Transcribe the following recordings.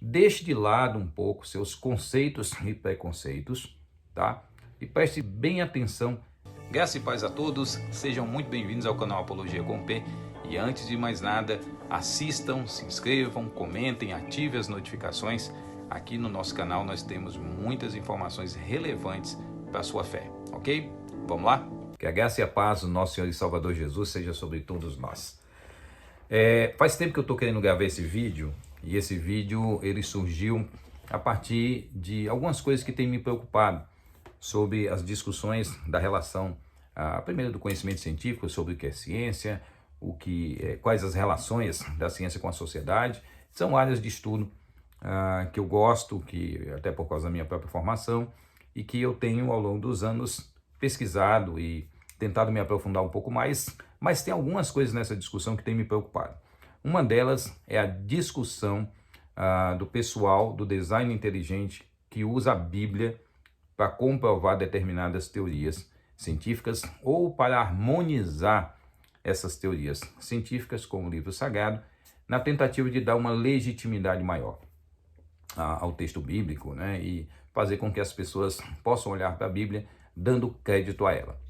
deixe de lado um pouco seus conceitos e preconceitos, tá? E preste bem atenção. Graça e paz a todos, sejam muito bem-vindos ao canal Apologia com P. E antes de mais nada, assistam, se inscrevam, comentem, ativem as notificações. Aqui no nosso canal nós temos muitas informações relevantes para a sua fé, ok? Vamos lá? Que a graça e a paz do nosso Senhor e Salvador Jesus seja sobre todos nós. Faz tempo que eu estou querendo gravar esse vídeo, e esse vídeo ele surgiu a partir de algumas coisas que têm me preocupado sobre as discussões da relação, primeiro do conhecimento científico, sobre o que é ciência, quais as relações da ciência com a sociedade. São áreas de estudo que eu gosto, que até por causa da minha própria formação, e que eu tenho ao longo dos anos pesquisado e tentado me aprofundar um pouco mais, mas tem algumas coisas nessa discussão que tem me preocupado. Uma delas é a discussão do pessoal do design inteligente que usa a Bíblia para comprovar determinadas teorias científicas ou para harmonizar essas teorias científicas com o livro sagrado, na tentativa de dar uma legitimidade maior ao texto bíblico, né, e fazer com que as pessoas possam olhar para a Bíblia dando crédito a ela.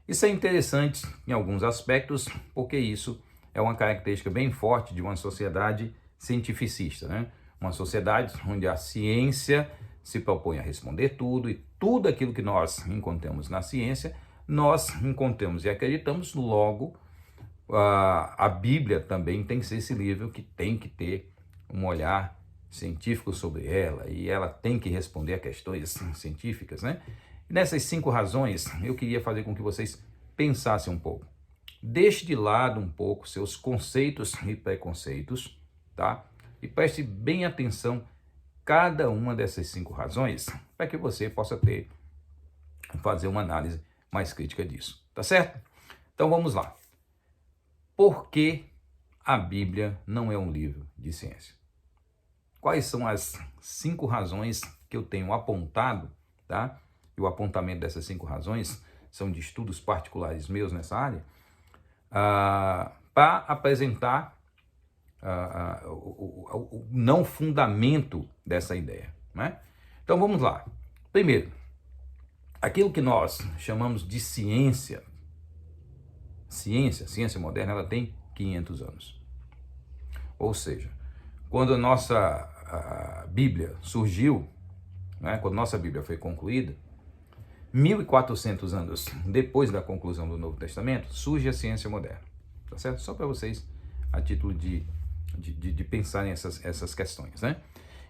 Isso é interessante em alguns aspectos, porque isso é uma característica bem forte de uma sociedade cientificista, né? Uma sociedade onde a ciência se propõe a responder tudo, e tudo aquilo que nós encontramos na ciência, nós encontramos e acreditamos, logo a Bíblia também tem que ser esse livro que tem que ter um olhar científico sobre ela, e ela tem que responder a questões científicas, né? E nessas 5 razões, eu queria fazer com que vocês pensassem um pouco. Deixe de lado um pouco seus conceitos e preconceitos, tá? E preste bem atenção cada uma dessas 5 razões para que você possa fazer uma análise mais crítica disso, tá certo? Então vamos lá. Por que a Bíblia não é um livro de ciência? Quais são as 5 razões que eu tenho apontado, tá? E o apontamento dessas 5 razões são de estudos particulares meus nessa área, para apresentar o não fundamento dessa ideia, né? Então vamos lá. Primeiro, aquilo que nós chamamos de ciência moderna, ela tem 500 anos. Ou seja, quando a nossa Bíblia surgiu, né, quando nossa Bíblia foi concluída, 1400 anos depois da conclusão do Novo Testamento, surge a ciência moderna, tá certo? Só para vocês, a título de pensarem essas questões, né?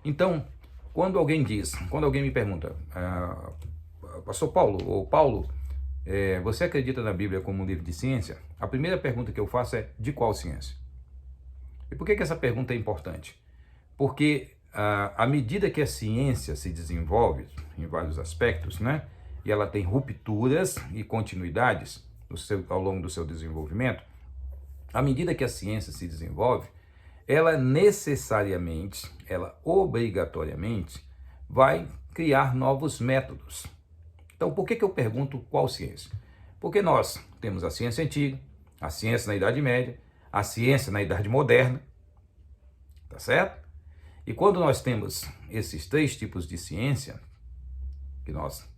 Então, quando alguém me pergunta, Pastor Paulo, ou Paulo, você acredita na Bíblia como um livro de ciência? A primeira pergunta que eu faço é: de qual ciência? E por que essa pergunta é importante? Porque à medida que a ciência se desenvolve em vários aspectos, né, e ela tem rupturas e continuidades ao longo do seu desenvolvimento, à medida que a ciência se desenvolve, ela necessariamente, ela obrigatoriamente vai criar novos métodos. Então, por que eu pergunto qual ciência? Porque nós temos a ciência antiga, a ciência na Idade Média, a ciência na Idade Moderna, tá certo? E quando nós temos esses 3 tipos de ciência, que nós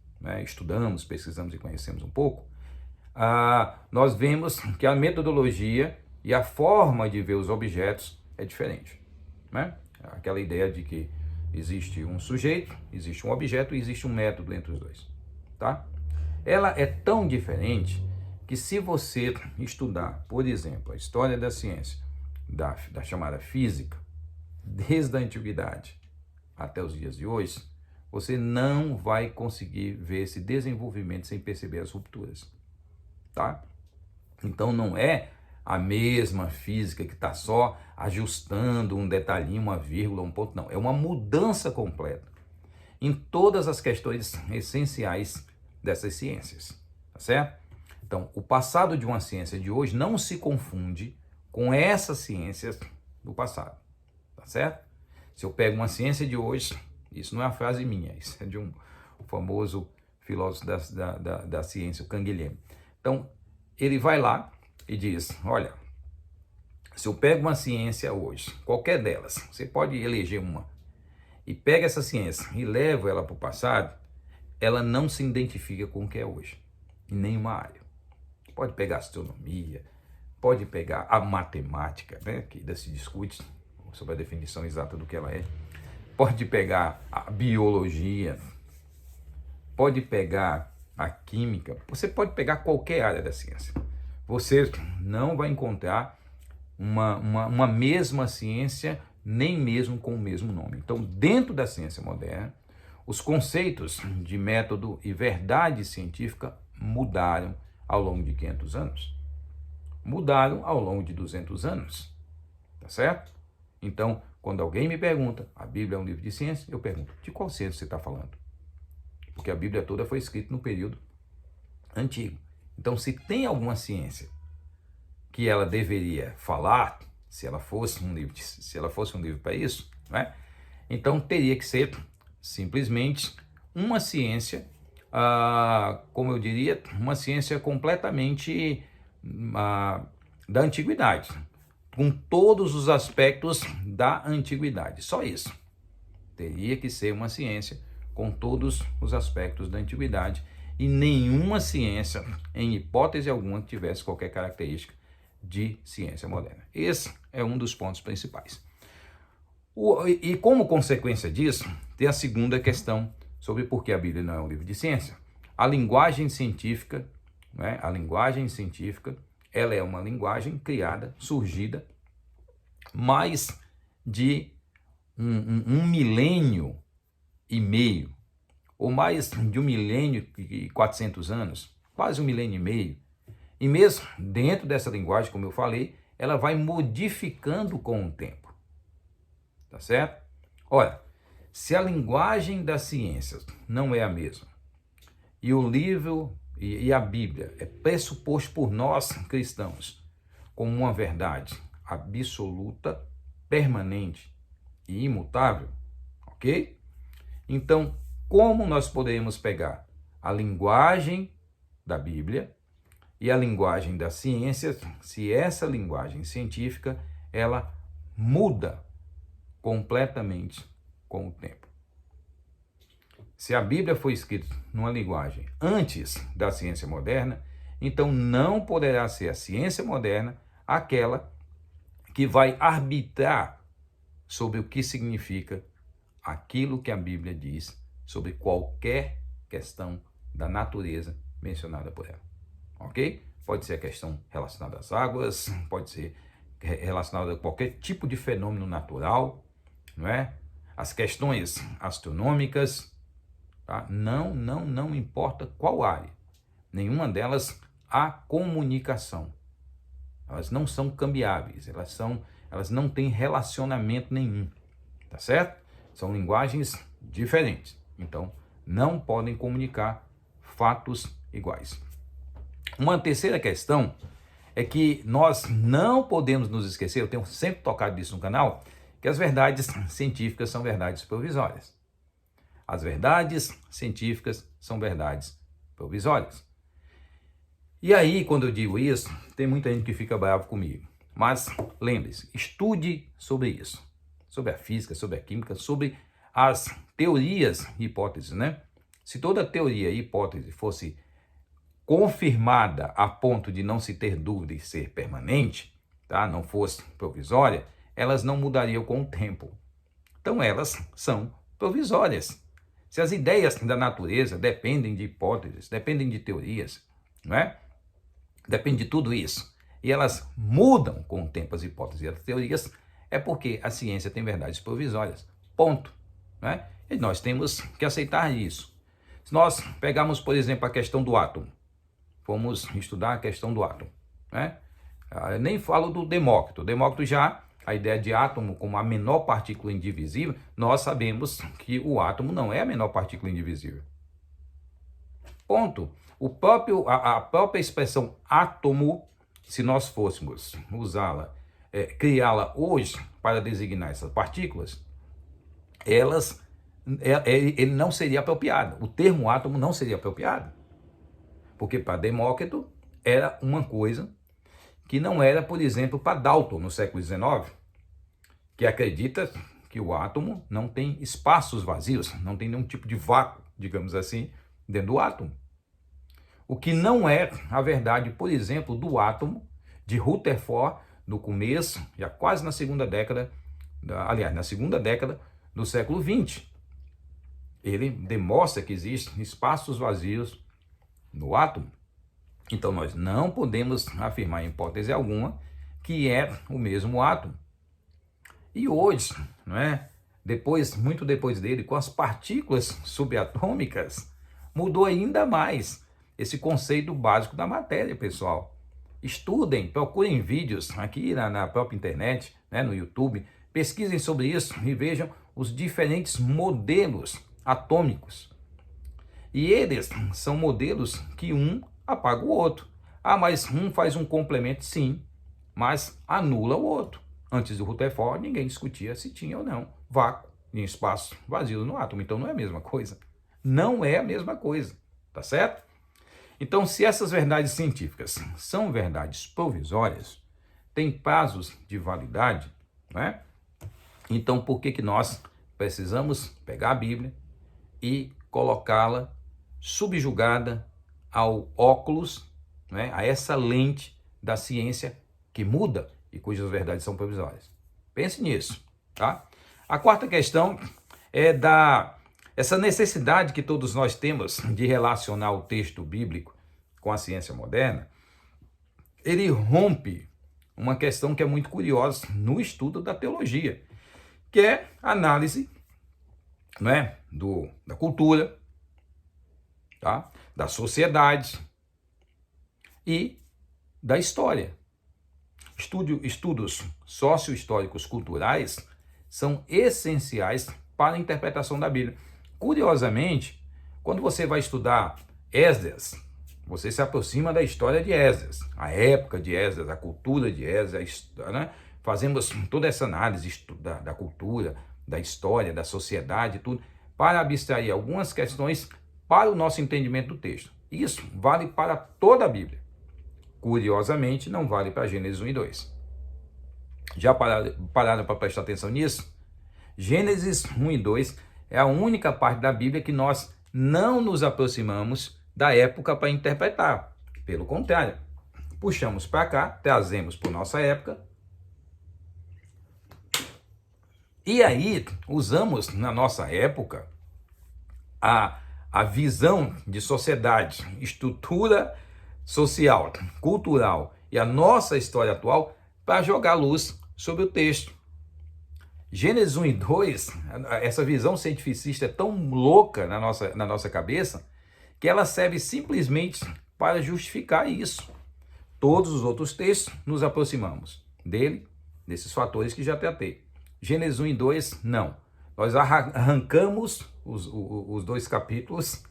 estudamos, pesquisamos e conhecemos um pouco, nós vemos que a metodologia e a forma de ver os objetos é diferente, né? Aquela ideia de que existe um sujeito, existe um objeto e existe um método entre os dois, tá? Ela é tão diferente que, se você estudar, por exemplo, a história da ciência, da chamada física, desde a antiguidade até os dias de hoje, você não vai conseguir ver esse desenvolvimento sem perceber as rupturas, tá? Então não é a mesma física que está só ajustando um detalhinho, uma vírgula, um ponto, não. É uma mudança completa em todas as questões essenciais dessas ciências, tá certo? Então, o passado de uma ciência de hoje não se confunde com essas ciências do passado, tá certo? Se eu pego uma ciência de hoje, isso não é uma frase minha, isso é de um famoso filósofo da ciência, o Canguilhem. Então, ele vai lá e diz: olha, se eu pego uma ciência hoje, qualquer delas, você pode eleger uma, e pego essa ciência e levo ela para o passado, ela não se identifica com o que é hoje, em nenhuma área. Pode pegar a astronomia, pode pegar a matemática, né, que ainda se discute sobre a definição exata do que ela é, pode pegar a biologia, pode pegar a química, você pode pegar qualquer área da ciência. Você não vai encontrar uma mesma ciência, nem mesmo com o mesmo nome. Então, dentro da ciência moderna, os conceitos de método e verdade científica mudaram ao longo de 500 anos. Mudaram ao longo de 200 anos. Tá certo? Então, quando alguém me pergunta, a Bíblia é um livro de ciência, eu pergunto, de qual ciência você está falando? Porque a Bíblia toda foi escrita no período antigo. Então, se tem alguma ciência que ela deveria falar, se ela fosse um livro para isso, né? Então teria que ser simplesmente uma ciência, como eu diria, uma ciência completamente da antiguidade, com todos os aspectos da antiguidade. Só isso. Teria que ser uma ciência com todos os aspectos da antiguidade e nenhuma ciência, em hipótese alguma, que tivesse qualquer característica de ciência moderna. Esse é um dos pontos principais. E como consequência disso, tem a segunda questão sobre por que a Bíblia não é um livro de ciência. A linguagem científica, né? A linguagem científica, ela é uma linguagem criada, surgida, mais de um milênio e meio, ou mais de 1 milênio e 400 anos, quase 1 milênio e meio. E mesmo dentro dessa linguagem, como eu falei, ela vai modificando com o tempo. Tá certo? Olha, se a linguagem das ciências não é a mesma, e o livro e a Bíblia é pressuposto por nós cristãos como uma verdade absoluta, permanente e imutável, ok? Então, como nós podemos pegar a linguagem da Bíblia e a linguagem das ciências, se essa linguagem científica, ela muda completamente com o tempo? Se a Bíblia foi escrita numa linguagem antes da ciência moderna, então não poderá ser a ciência moderna aquela que vai arbitrar sobre o que significa aquilo que a Bíblia diz sobre qualquer questão da natureza mencionada por ela. Ok? Pode ser a questão relacionada às águas, pode ser relacionada a qualquer tipo de fenômeno natural, não é? As questões astronômicas, tá? Não importa qual área, nenhuma delas há comunicação. Elas não são cambiáveis, elas não têm relacionamento nenhum, tá certo? São linguagens diferentes, então não podem comunicar fatos iguais. Uma terceira questão é que nós não podemos nos esquecer, eu tenho sempre tocado disso no canal, que as verdades científicas são verdades provisórias. As verdades científicas são verdades provisórias. E aí, quando eu digo isso, tem muita gente que fica bravo comigo. Mas lembre-se, estude sobre isso, sobre a física, sobre a química, sobre as teorias e hipóteses, né? Se toda teoria e hipótese fosse confirmada a ponto de não se ter dúvida e ser permanente, tá? Não fosse provisória, elas não mudariam com o tempo. Então elas são provisórias. Se as ideias da natureza dependem de hipóteses, dependem de teorias, não é? Depende de tudo isso, e elas mudam com o tempo as hipóteses e as teorias, é porque a ciência tem verdades provisórias. Ponto. Não é? E nós temos que aceitar isso. Se nós pegarmos, por exemplo, a questão do átomo, vamos estudar a questão do átomo, né? Eu nem falo do Demócrito. Demócrito já, a ideia de átomo como a menor partícula indivisível, nós sabemos que o átomo não é a menor partícula indivisível. Ponto. A própria expressão átomo, se nós fôssemos usá-la, criá-la hoje para designar essas partículas, ele não seria apropriado. O termo átomo não seria apropriado. Porque para Demócrito era uma coisa que não era, por exemplo, para Dalton no século XIX, que acredita que que o átomo não tem espaços vazios, não tem nenhum tipo de vácuo, digamos assim, dentro do átomo. O que não é a verdade, por exemplo, do átomo de Rutherford, no começo, já quase na segunda década, na segunda década do século XX. Ele demonstra que existem espaços vazios no átomo. Então nós não podemos afirmar em hipótese alguma que é o mesmo átomo. E hoje, não é? Muito depois dele, com as partículas subatômicas, mudou ainda mais esse conceito básico da matéria, pessoal. Estudem, procurem vídeos aqui na própria internet, né, no YouTube, pesquisem sobre isso e vejam os diferentes modelos atômicos. E eles são modelos que um apaga o outro. Ah, mas um faz um complemento, sim, mas anula o outro. Antes do Rutherford, ninguém discutia se tinha ou não vácuo em espaço vazio no átomo. Então não é a mesma coisa. Não é a mesma coisa, tá certo? Então, se essas verdades científicas são verdades provisórias, têm prazos de validade, né? Então por que nós precisamos pegar a Bíblia e colocá-la subjugada ao óculos, né, a essa lente da ciência que muda e cujas verdades são provisórias? Pense nisso, tá? A quarta questão é essa necessidade que todos nós temos de relacionar o texto bíblico com a ciência moderna. Ele rompe uma questão que é muito curiosa no estudo da teologia, que é a análise, né, da cultura, tá? Da sociedade e da história. Estudos sócio-históricos culturais são essenciais para a interpretação da Bíblia. Curiosamente, quando você vai estudar Esdras, você se aproxima da história de Esdras, a época de Esdras, a cultura de Esdras, né? Fazemos toda essa análise da cultura, da história, da sociedade, tudo, para abstrair algumas questões para o nosso entendimento do texto. Isso vale para toda a Bíblia. Curiosamente, não vale para Gênesis 1 e 2. Já pararam para prestar atenção nisso? Gênesis 1 e 2 é a única parte da Bíblia que nós não nos aproximamos da época para interpretar. Pelo contrário, puxamos para cá, trazemos para nossa época, e aí usamos na nossa época a visão de sociedade, estrutura social, cultural e a nossa história atual para jogar luz sobre o texto. Gênesis 1 e 2, essa visão cientificista é tão louca na nossa cabeça que ela serve simplesmente para justificar isso. Todos os outros textos nos aproximamos dele, desses fatores que já tratei. Gênesis 1 e 2, não. Nós arrancamos os dois capítulos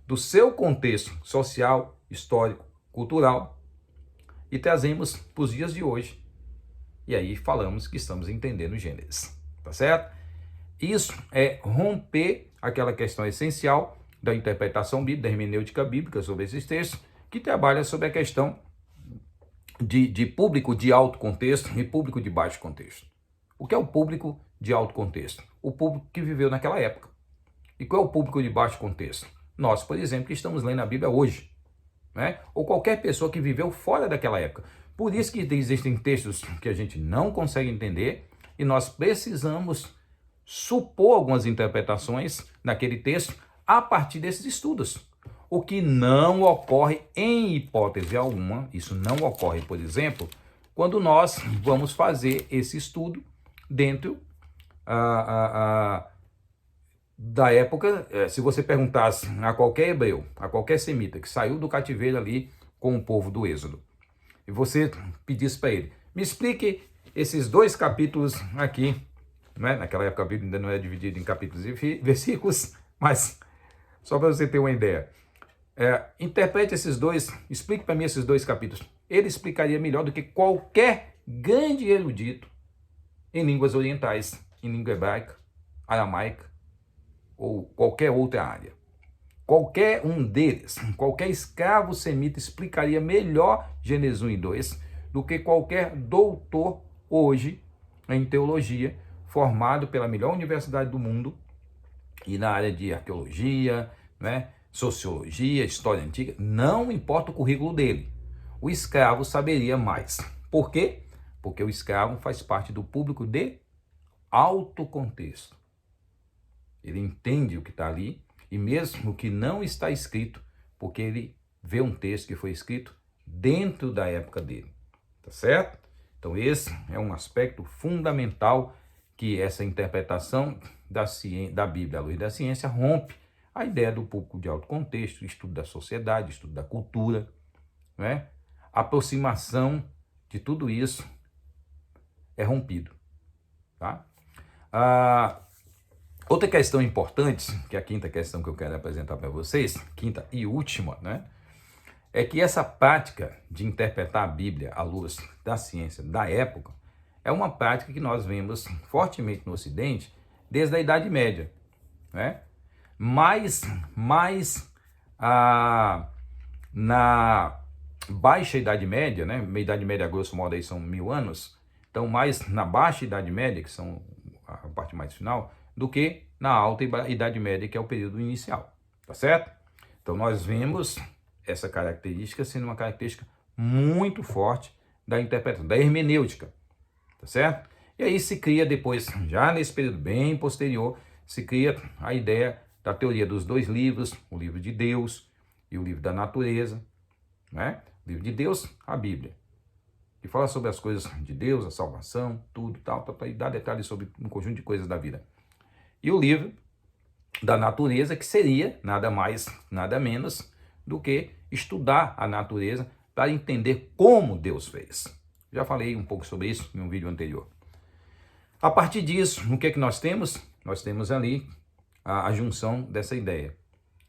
do seu contexto social, histórico, cultural e trazemos para os dias de hoje. E aí falamos que estamos entendendo Gênesis, tá certo? Isso é romper aquela questão essencial da interpretação bíblica, da hermenêutica bíblica sobre esses textos, que trabalha sobre a questão de público de alto contexto e público de baixo contexto. O que é o público de alto contexto? O público que viveu naquela época. E qual é o público de baixo contexto? Nós, por exemplo, que estamos lendo a Bíblia hoje, né? Ou qualquer pessoa que viveu fora daquela época. Por isso que existem textos que a gente não consegue entender e nós precisamos supor algumas interpretações naquele texto a partir desses estudos. O que não ocorre em hipótese alguma, isso não ocorre, por exemplo, quando nós vamos fazer esse estudo dentro da época. Se você perguntasse a qualquer hebreu, a qualquer semita que saiu do cativeiro ali com o povo do Êxodo, e você pedisse para ele, me explique esses dois capítulos aqui, né? Naquela época a Bíblia ainda não era dividida em capítulos e versículos, mas só para você ter uma ideia. Interprete esses dois, explique para mim esses dois capítulos. Ele explicaria melhor do que qualquer grande erudito em línguas orientais, em língua hebraica, aramaica ou qualquer outra área. Qualquer um deles, qualquer escravo semita explicaria melhor Gênesis 1 e 2 do que qualquer doutor hoje em teologia formado pela melhor universidade do mundo e na área de arqueologia, né, sociologia, história antiga, não importa o currículo dele, o escravo saberia mais. Por quê? Porque o escravo faz parte do público de alto contexto. Ele entende o que está ali e mesmo o que não está escrito, porque ele vê um texto que foi escrito dentro da época dele, tá certo? Então esse é um aspecto fundamental que essa interpretação da Bíblia à luz da ciência rompe a ideia do público de alto contexto, estudo da sociedade, estudo da cultura, né? A aproximação de tudo isso é rompido, tá? Outra questão importante, que é a quinta questão que eu quero apresentar para vocês, quinta e última, né? É que essa prática de interpretar a Bíblia à luz da ciência da época é uma prática que nós vemos fortemente no Ocidente desde a Idade Média, né? Mas na Baixa Idade Média, né? A Idade Média, grosso modo, aí são 1000 anos, então mais na Baixa Idade Média, que são a parte mais final, do que na Alta Idade Média, que é o período inicial, tá certo? Então nós vemos essa característica sendo uma característica muito forte da interpretação, da hermenêutica, tá certo? E aí se cria depois, já nesse período bem posterior, se cria a ideia da teoria dos dois livros, o livro de Deus e o livro da natureza, né? O livro de Deus, a Bíblia, que fala sobre as coisas de Deus, a salvação, tudo, tal, e dá detalhes sobre um conjunto de coisas da vida. E o livro da natureza, que seria nada mais, nada menos do que estudar a natureza para entender como Deus fez. Já falei um pouco sobre isso em um vídeo anterior. A partir disso, o que é que nós temos? Nós temos ali a junção dessa ideia,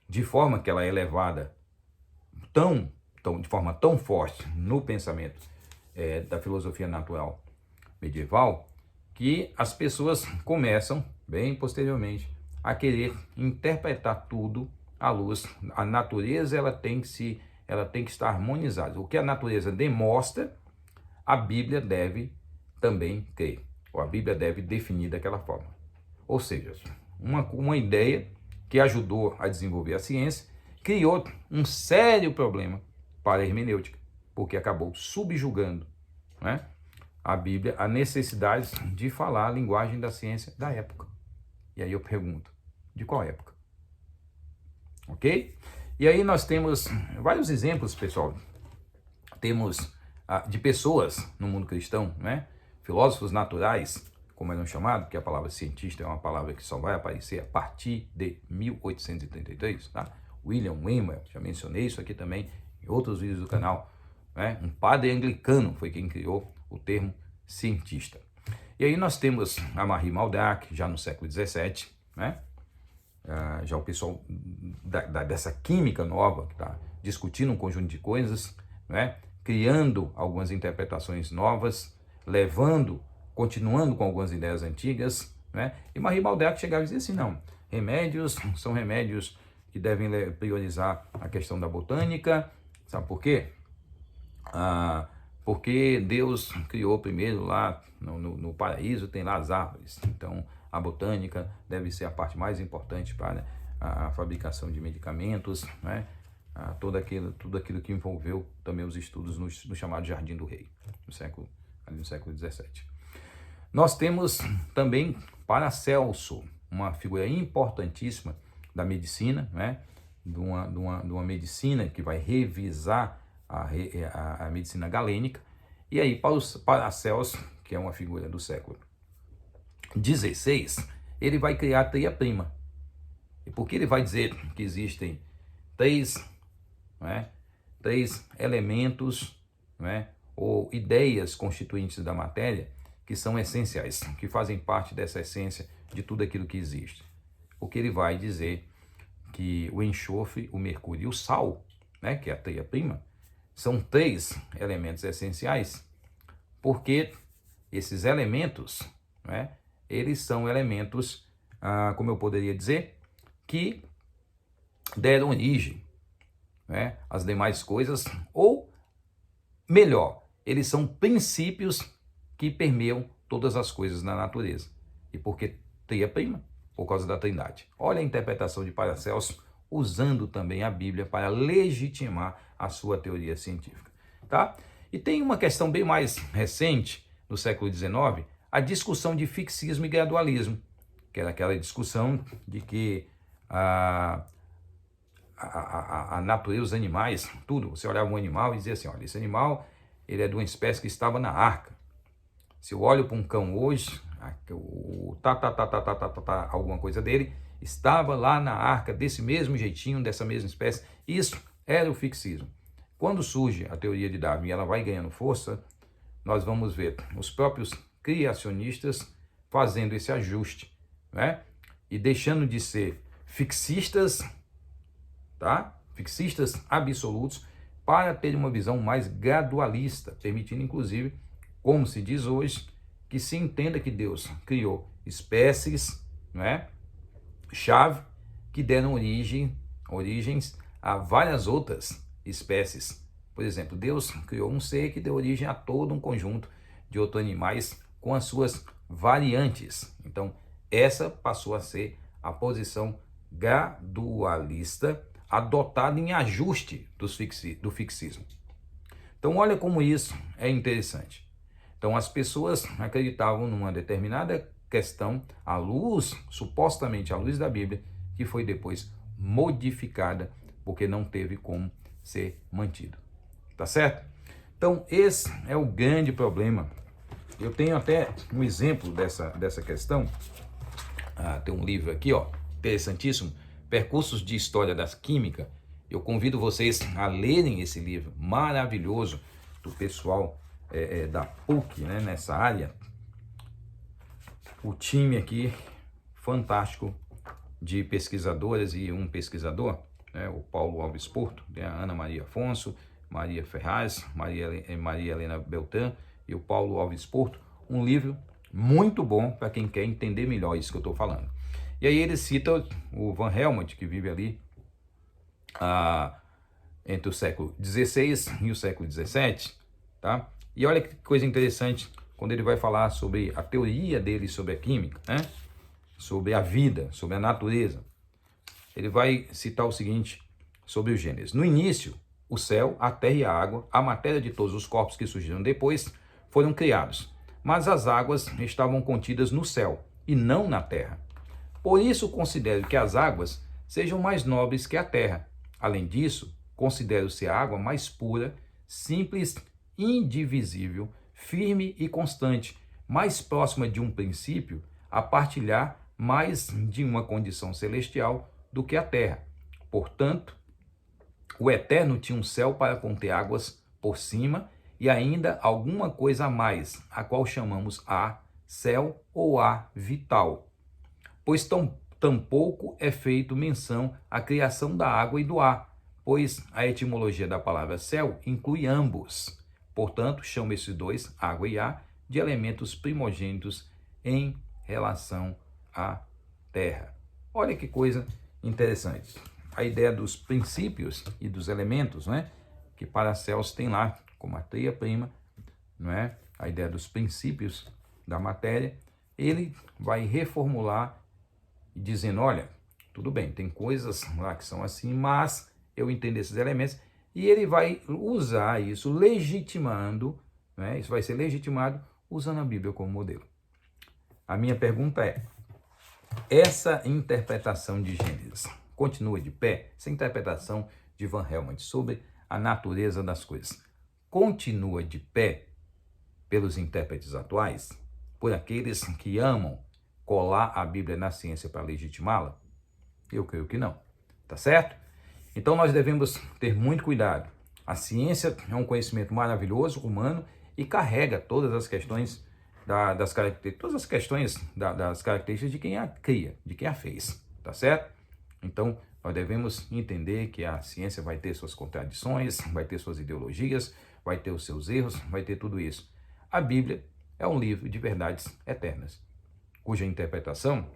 de forma que ela é levada de forma tão forte no pensamento da filosofia natural medieval, que as pessoas começam, bem posteriormente, a querer interpretar tudo à luz. A natureza ela tem que estar harmonizada. O que a natureza demonstra, a Bíblia deve também crer, ou a Bíblia deve definir daquela forma. Ou seja, uma ideia que ajudou a desenvolver a ciência, criou um sério problema para a hermenêutica, porque acabou subjugando, né, a Bíblia a necessidade de falar a linguagem da ciência da época. E aí eu pergunto, de qual época? Ok? E aí nós temos vários exemplos, pessoal. Temos de pessoas no mundo cristão, né? Filósofos naturais, como eram chamados, porque a palavra cientista é uma palavra que só vai aparecer a partir de 1833, tá? William Wimber, já mencionei isso aqui também em outros vídeos do canal, né? Um padre anglicano foi quem criou o termo cientista. E aí nós temos a Marie Maldac, já no século XVII, né? Já o pessoal dessa química nova, que está discutindo um conjunto de coisas, né? Criando algumas interpretações novas, continuando com algumas ideias antigas, né? E Marie Maldac chegava e dizia assim, não, remédios são remédios que devem priorizar a questão da botânica. Sabe por quê? Porque Deus criou primeiro lá no paraíso, tem lá as árvores. Então, a botânica deve ser a parte mais importante para a fabricação de medicamentos, né? Tudo aquilo que envolveu também os estudos no chamado Jardim do Rei, ali no século XVII. Nós temos também Paracelso, uma figura importantíssima da medicina, né? de uma medicina que vai revisar a medicina galênica. E aí Paracelso, que é uma figura do século XVI, ele vai criar a tria-prima. E porque ele vai dizer que existem três elementos, né, ou ideias constituintes da matéria que são essenciais, que fazem parte dessa essência de tudo aquilo que existe. Porque ele vai dizer que o enxofre, o mercúrio e o sal, né, que é a tria-prima, são três elementos essenciais, porque esses elementos, né, eles são elementos, como eu poderia dizer, que deram origem, né, às demais coisas, ou melhor, eles são princípios que permeiam todas as coisas na natureza. E por que tria-prima? Por causa da Trindade. Olha a interpretação de Paracelso, usando também a Bíblia para legitimar a sua teoria científica. Tá? E tem uma questão bem mais recente, no século XIX, a discussão de fixismo e gradualismo, que era aquela discussão de que a natureza, os animais, tudo, você olhava um animal e dizia assim, olha, esse animal ele é de uma espécie que estava na arca. Se eu olho para um cão hoje, o alguma coisa dele, estava lá na arca desse mesmo jeitinho, dessa mesma espécie. Isso era o fixismo. Quando surge a teoria de Darwin e ela vai ganhando força, nós vamos ver os próprios criacionistas fazendo esse ajuste, né? E deixando de ser fixistas, tá? Fixistas absolutos, para ter uma visão mais gradualista, permitindo inclusive, como se diz hoje, que se entenda que Deus criou espécies, né, chave, que deram origens a várias outras espécies. Por exemplo, Deus criou um ser que deu origem a todo um conjunto de outros animais com as suas variantes. Então, essa passou a ser a posição gradualista adotada em ajuste do fixismo. Então, olha como isso é interessante. Então, as pessoas acreditavam numa determinada questão, à luz, supostamente à luz da Bíblia, que foi depois modificada, porque não teve como ser mantido. Tá certo? Então, esse é o grande problema. Eu tenho até um exemplo dessa questão. Tem um livro aqui, ó, interessantíssimo, Percursos de História da Química. Eu convido vocês a lerem esse livro maravilhoso do pessoal da PUC, né, nessa área. O time aqui, fantástico, de pesquisadoras e um pesquisador, né, o Paulo Alves Porto, a Ana Maria Afonso, Maria Ferraz, Maria Helena Beltrán e o Paulo Alves Porto. Um livro muito bom para quem quer entender melhor isso que eu estou falando. E aí ele cita o Van Helmont, que vive ali entre o século XVI e o século XVII, tá? E olha que coisa interessante, quando ele vai falar sobre a teoria dele sobre a química, né? Sobre a vida, sobre a natureza. Ele vai citar o seguinte sobre o Gênesis. No início, o céu, a terra e a água, a matéria de todos os corpos que surgiram depois, foram criados. Mas as águas estavam contidas no céu e não na terra. Por isso considero que as águas sejam mais nobres que a terra. Além disso, considero-se a água mais pura, simples, indivisível, firme e constante, mais próxima de um princípio, a partilhar mais de uma condição celestial do que a terra. Portanto, o Eterno tinha um céu para conter águas por cima e ainda alguma coisa a mais, a qual chamamos ar, céu ou ar vital. Pois tampouco é feito menção à criação da água e do ar, pois a etimologia da palavra céu inclui ambos. Portanto, chama esses dois, água e ar, de elementos primogênitos em relação à terra. Olha que coisa interessante. A ideia dos princípios e dos elementos, né, que Paracelso tem lá como a tria-prima, não é? A ideia dos princípios da matéria, ele vai reformular dizendo, olha, tudo bem, tem coisas lá que são assim, mas eu entendo esses elementos, e ele vai usar isso legitimando, né? Isso vai ser legitimado usando a Bíblia como modelo. A minha pergunta é, essa interpretação de Gênesis continua de pé? Essa interpretação de Van Helmont sobre a natureza das coisas continua de pé pelos intérpretes atuais? Por aqueles que amam colar a Bíblia na ciência para legitimá-la? Eu creio que não, tá certo? Então nós devemos ter muito cuidado. A ciência é um conhecimento maravilhoso, humano, e carrega todas as questões das características de quem a cria, de quem a fez, tá certo? Então nós devemos entender que a ciência vai ter suas contradições, vai ter suas ideologias, vai ter os seus erros, vai ter tudo isso. A Bíblia é um livro de verdades eternas, cuja interpretação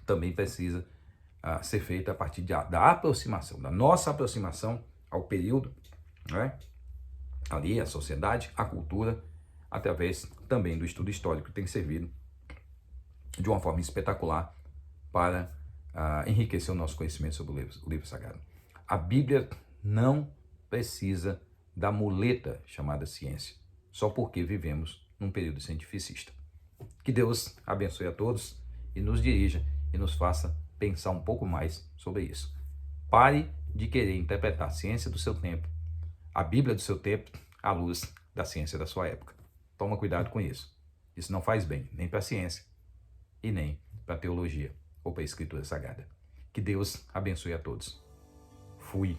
também precisa ser feita a partir da aproximação, da nossa aproximação ao período, né? Ali a sociedade, a cultura, através também do estudo histórico que tem servido de uma forma espetacular para enriquecer o nosso conhecimento sobre o livro sagrado. A Bíblia não precisa da muleta chamada ciência, só porque vivemos num período cientificista. Que Deus abençoe a todos e nos dirija e nos faça pensar um pouco mais sobre isso. Pare de querer interpretar a ciência do seu tempo, a Bíblia do seu tempo, à luz da ciência da sua época. Toma cuidado com isso. Isso não faz bem nem para a ciência e nem para a teologia ou para a escritura sagrada. Que Deus abençoe a todos. Fui.